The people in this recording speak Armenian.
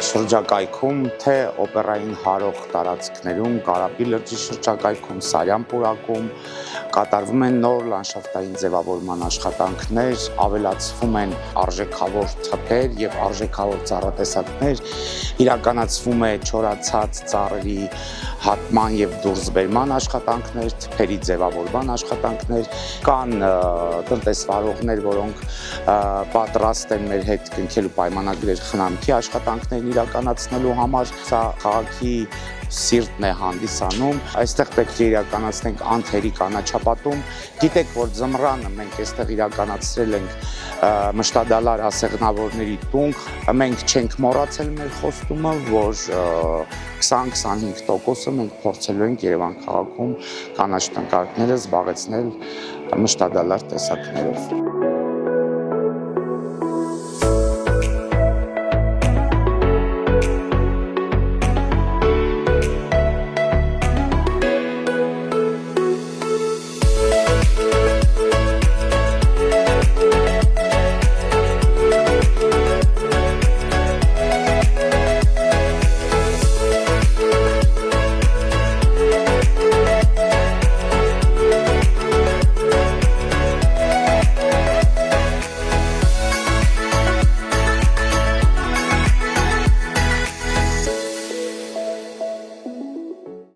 շրջակայքում, թե օպերային հարող տարածքներում, Կարապի լրջի շրջակայքում, Սարյան պուրակում կատարվում են նոր լանդշաֆտային ձևավորման աշխատանքներ, ավելացվում են արժեքավոր թփեր եւ արժեքավոր ծառատեսակներ, իրականացվում է չորացած ծառերի հատման եւ դուրսբերման աշխատանքներ, թփերի ձևավորման աշխատանքներ, կան տնտեսվարողներ, որոնք պատրաստ են մեր հետ կնքելու պայմանագրեր խնամքի աշխատանքներ իրականացնելու համար, սա քաղաքի սիրտն է հանդիսանում, այստեղ պետք է իրականացնենք անթերի կանաչապատում, գիտեք, որ ձմռանը մենք այստեղ իրականացրել ենք մշտադալար ասեղնավորների տունք, մենք չենք մոռացել մեր խոստումը, որ 20-25%-ը մենք փորձելու ենք Երևան քաղաքում կանաչ տնկարկները զբաղեցնել մշտադալար տեսակներով։